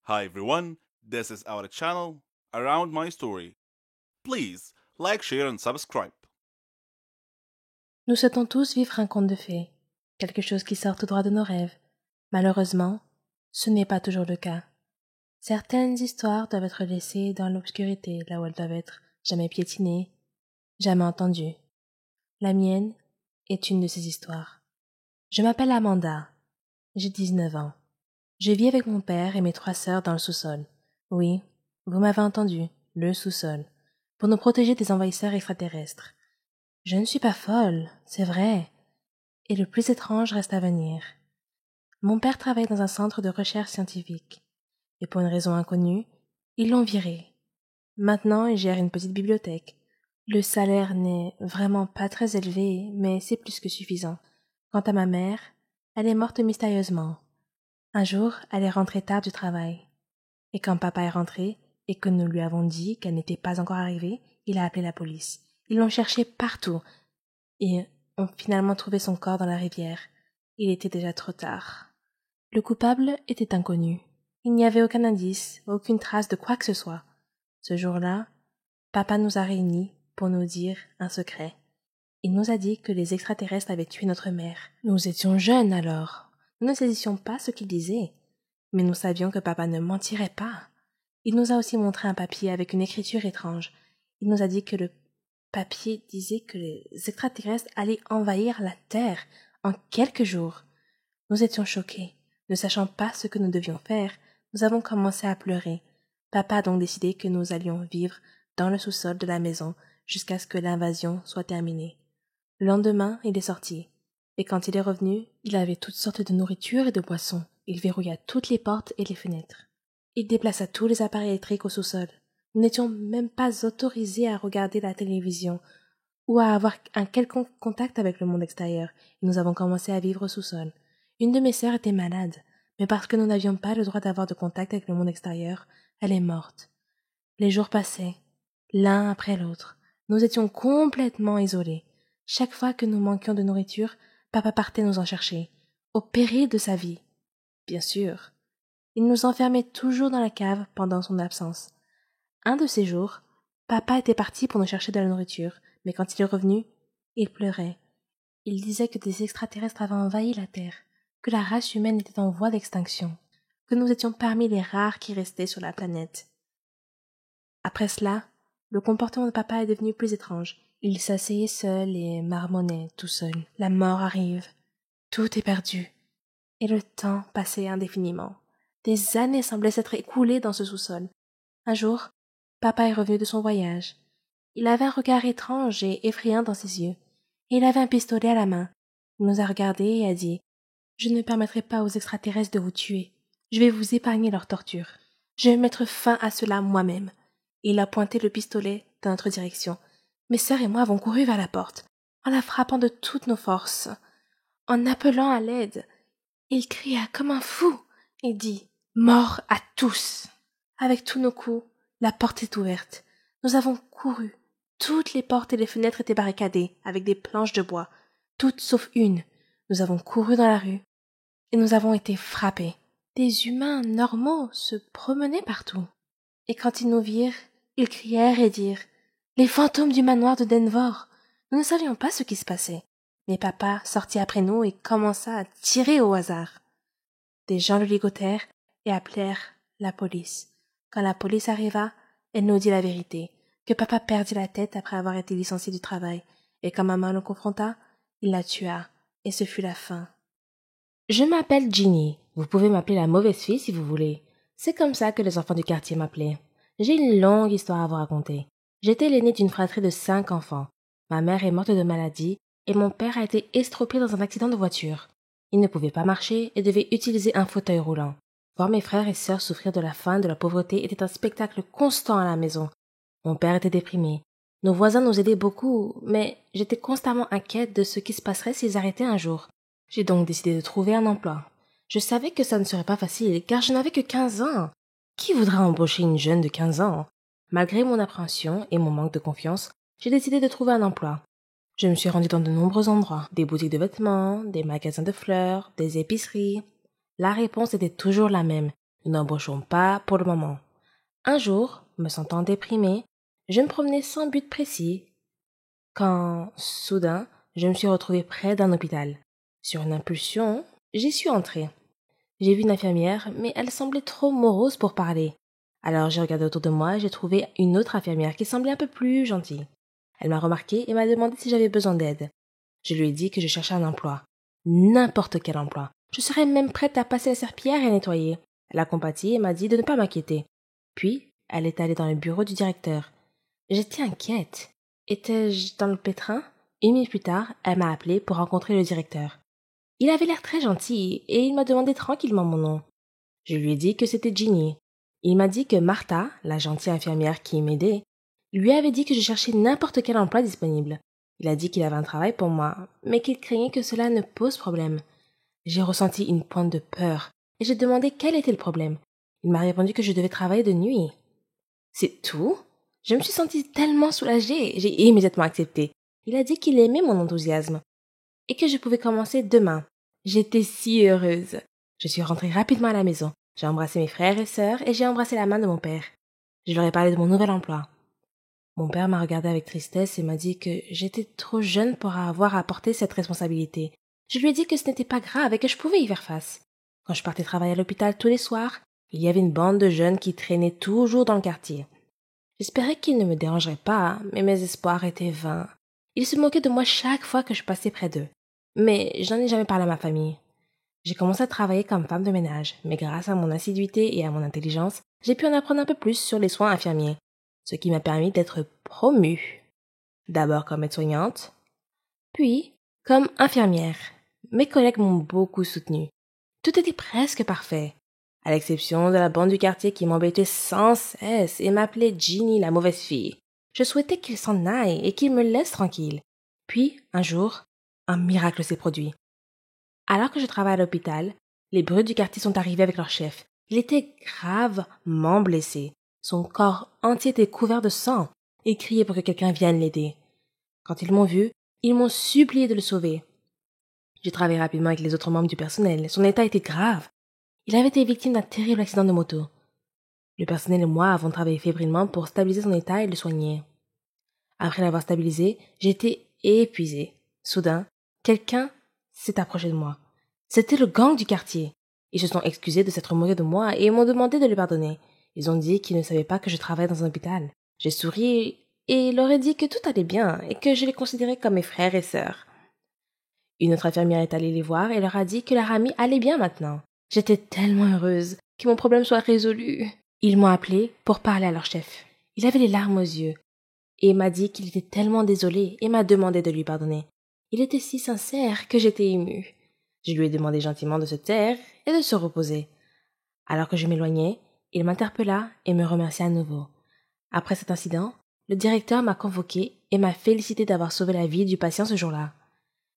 Hi everyone, this is our channel Around My Story. Please like, share and subscribe. Nous souhaitons tous vivre un conte de fées, quelque chose qui sort tout droit de nos rêves. Malheureusement, ce n'est pas toujours le cas. Certaines histoires doivent être laissées dans l'obscurité, là où elles doivent être jamais piétinées, jamais entendues. La mienne est une de ces histoires. Je m'appelle Amanda. J'ai 19 ans. Je vis avec mon père et mes 3 sœurs dans le sous-sol. Oui, vous m'avez entendu, le sous-sol, pour nous protéger des envahisseurs extraterrestres. Je ne suis pas folle, c'est vrai. Et le plus étrange reste à venir. Mon père travaille dans un centre de recherche scientifique. Et pour une raison inconnue, ils l'ont viré. Maintenant, il gère une petite bibliothèque. Le salaire n'est vraiment pas très élevé, mais c'est plus que suffisant. Quant à ma mère, elle est morte mystérieusement. Un jour, elle est rentrée tard du travail. Et quand papa est rentré, et que nous lui avons dit qu'elle n'était pas encore arrivée, il a appelé la police. Ils l'ont cherchée partout, et ont finalement trouvé son corps dans la rivière. Il était déjà trop tard. Le coupable était inconnu. Il n'y avait aucun indice, aucune trace de quoi que ce soit. Ce jour-là, papa nous a réunis pour nous dire un secret. Il nous a dit que les extraterrestres avaient tué notre mère. Nous étions jeunes alors. Nous ne saisissions pas ce qu'il disait. Mais nous savions que papa ne mentirait pas. Il nous a aussi montré un papier avec une écriture étrange. Il nous a dit que le papier disait que les extraterrestres allaient envahir la Terre en quelques jours. Nous étions choqués. Ne sachant pas ce que nous devions faire, nous avons commencé à pleurer. Papa a donc décidé que nous allions vivre dans le sous-sol de la maison jusqu'à ce que l'invasion soit terminée. Le lendemain, il est sorti. Et quand il est revenu, il avait toutes sortes de nourriture et de boissons. Il verrouilla toutes les portes et les fenêtres. Il déplaça tous les appareils électriques au sous-sol. Nous n'étions même pas autorisés à regarder la télévision ou à avoir un quelconque contact avec le monde extérieur, et nous avons commencé à vivre au sous-sol. Une de mes sœurs était malade, mais parce que nous n'avions pas le droit d'avoir de contact avec le monde extérieur, elle est morte. Les jours passaient, l'un après l'autre. Nous étions complètement isolés. Chaque fois que nous manquions de nourriture, papa partait nous en chercher, au péril de sa vie. Bien sûr. Il nous enfermait toujours dans la cave pendant son absence. Un de ces jours, papa était parti pour nous chercher de la nourriture, mais quand il est revenu, il pleurait. Il disait que des extraterrestres avaient envahi la Terre, que la race humaine était en voie d'extinction, que nous étions parmi les rares qui restaient sur la planète. Après cela, le comportement de papa est devenu plus étrange. Il s'asseyait seul et marmonnait tout seul. La mort arrive. Tout est perdu. Et le temps passait indéfiniment. Des années semblaient s'être écoulées dans ce sous-sol. Un jour, papa est revenu de son voyage. Il avait un regard étrange et effrayant dans ses yeux, et il avait un pistolet à la main. Il nous a regardés et a dit « Je ne permettrai pas aux extraterrestres de vous tuer. Je vais vous épargner leur torture. Je vais mettre fin à cela moi-même. » Et il a pointé le pistolet dans notre direction. Mes sœurs et moi avons couru vers la porte, en la frappant de toutes nos forces, en appelant à l'aide. Il cria comme un fou et dit « Mort à tous !» Avec tous nos coups, la porte est ouverte. Nous avons couru. Toutes les portes et les fenêtres étaient barricadées avec des planches de bois, toutes sauf une. Nous avons couru dans la rue et nous avons été frappés. Des humains normaux se promenaient partout. Et quand ils nous virent, ils crièrent et dirent « Les fantômes du manoir de Denver !» Nous ne savions pas ce qui se passait. Mais papa sortit après nous et commença à tirer au hasard. Des gens le ligotèrent et appelèrent la police. Quand la police arriva, elle nous dit la vérité, que papa perdit la tête après avoir été licencié du travail, et quand maman le confronta, il la tua, et ce fut la fin. Je m'appelle Ginny. Vous pouvez m'appeler la mauvaise fille si vous voulez. C'est comme ça que les enfants du quartier m'appelaient. J'ai une longue histoire à vous raconter. J'étais l'aînée d'une fratrie de 5 enfants. Ma mère est morte de maladie, et mon père a été estropié dans un accident de voiture. Il ne pouvait pas marcher et devait utiliser un fauteuil roulant. Voir mes frères et sœurs souffrir de la faim et de la pauvreté était un spectacle constant à la maison. Mon père était déprimé. Nos voisins nous aidaient beaucoup, mais j'étais constamment inquiète de ce qui se passerait s'ils arrêtaient un jour. J'ai donc décidé de trouver un emploi. Je savais que ça ne serait pas facile, car je n'avais que 15 ans. Qui voudra embaucher une jeune de 15 ans? Malgré mon appréhension et mon manque de confiance, j'ai décidé de trouver un emploi. Je me suis rendue dans de nombreux endroits, des boutiques de vêtements, des magasins de fleurs, des épiceries. La réponse était toujours la même. Nous n'embauchons pas pour le moment. Un jour, me sentant déprimée, je me promenais sans but précis, quand, soudain, je me suis retrouvée près d'un hôpital. Sur une impulsion, j'y suis entrée. J'ai vu une infirmière, mais elle semblait trop morose pour parler. Alors j'ai regardé autour de moi et j'ai trouvé une autre infirmière qui semblait un peu plus gentille. Elle m'a remarqué et m'a demandé si j'avais besoin d'aide. Je lui ai dit que je cherchais un emploi. N'importe quel emploi. Je serais même prête à passer la serpillière et à nettoyer. Elle a compati et m'a dit de ne pas m'inquiéter. Puis, elle est allée dans le bureau du directeur. J'étais inquiète. Étais-je dans le pétrin? 1 minute plus tard, elle m'a appelé pour rencontrer le directeur. Il avait l'air très gentil et il m'a demandé tranquillement mon nom. Je lui ai dit que c'était Ginny. Il m'a dit que Martha, la gentille infirmière qui m'aidait, lui avait dit que je cherchais n'importe quel emploi disponible. Il a dit qu'il avait un travail pour moi, mais qu'il craignait que cela ne pose problème. J'ai ressenti une pointe de peur et j'ai demandé quel était le problème. Il m'a répondu que je devais travailler de nuit. C'est tout? Je me suis sentie tellement soulagée, j'ai immédiatement accepté. Il a dit qu'il aimait mon enthousiasme et que je pouvais commencer demain. J'étais si heureuse. Je suis rentrée rapidement à la maison. J'ai embrassé mes frères et sœurs et j'ai embrassé la main de mon père. Je leur ai parlé de mon nouvel emploi. Mon père m'a regardé avec tristesse et m'a dit que j'étais trop jeune pour avoir à porter cette responsabilité. Je lui ai dit que ce n'était pas grave et que je pouvais y faire face. Quand je partais travailler à l'hôpital tous les soirs, il y avait une bande de jeunes qui traînaient toujours dans le quartier. J'espérais qu'ils ne me dérangeraient pas, mais mes espoirs étaient vains. Ils se moquaient de moi chaque fois que je passais près d'eux. Mais j'en ai jamais parlé à ma famille. J'ai commencé à travailler comme femme de ménage, mais grâce à mon assiduité et à mon intelligence, j'ai pu en apprendre un peu plus sur les soins infirmiers, ce qui m'a permis d'être promue. D'abord comme aide-soignante, puis comme infirmière. Mes collègues m'ont beaucoup soutenue. Tout était presque parfait, à l'exception de la bande du quartier qui m'embêtait sans cesse et m'appelait Ginny la mauvaise fille. Je souhaitais qu'ils s'en aillent et qu'ils me laissent tranquille. Puis, un jour, un miracle s'est produit. Alors que je travaillais à l'hôpital, les brutes du quartier sont arrivés avec leur chef. Il était gravement blessé. Son corps entier était couvert de sang et criait pour que quelqu'un vienne l'aider. Quand ils m'ont vu, ils m'ont supplié de le sauver. J'ai travaillé rapidement avec les autres membres du personnel. Son état était grave. Il avait été victime d'un terrible accident de moto. Le personnel et moi avons travaillé fébrilement pour stabiliser son état et le soigner. Après l'avoir stabilisé, j'étais épuisée. Soudain, quelqu'un s'est approché de moi. C'était le gang du quartier. Ils se sont excusés de s'être moqués de moi et m'ont demandé de les pardonner. Ils ont dit qu'ils ne savaient pas que je travaillais dans un hôpital. J'ai souri et leur ai dit que tout allait bien et que je les considérais comme mes frères et sœurs. Une autre infirmière est allée les voir et leur a dit que leur amie allait bien maintenant. J'étais tellement heureuse que mon problème soit résolu. Ils m'ont appelé pour parler à leur chef. Il avait les larmes aux yeux et m'a dit qu'il était tellement désolé et m'a demandé de lui pardonner. Il était si sincère que j'étais émue. Je lui ai demandé gentiment de se taire et de se reposer. Alors que je m'éloignais, il m'interpella et me remercia à nouveau. Après cet incident, le directeur m'a convoqué et m'a félicité d'avoir sauvé la vie du patient ce jour-là.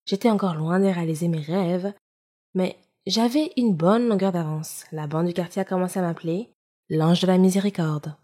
J'étais encore loin de réaliser mes rêves, mais j'avais une bonne longueur d'avance. La bande du quartier a commencé à m'appeler l'ange de la miséricorde.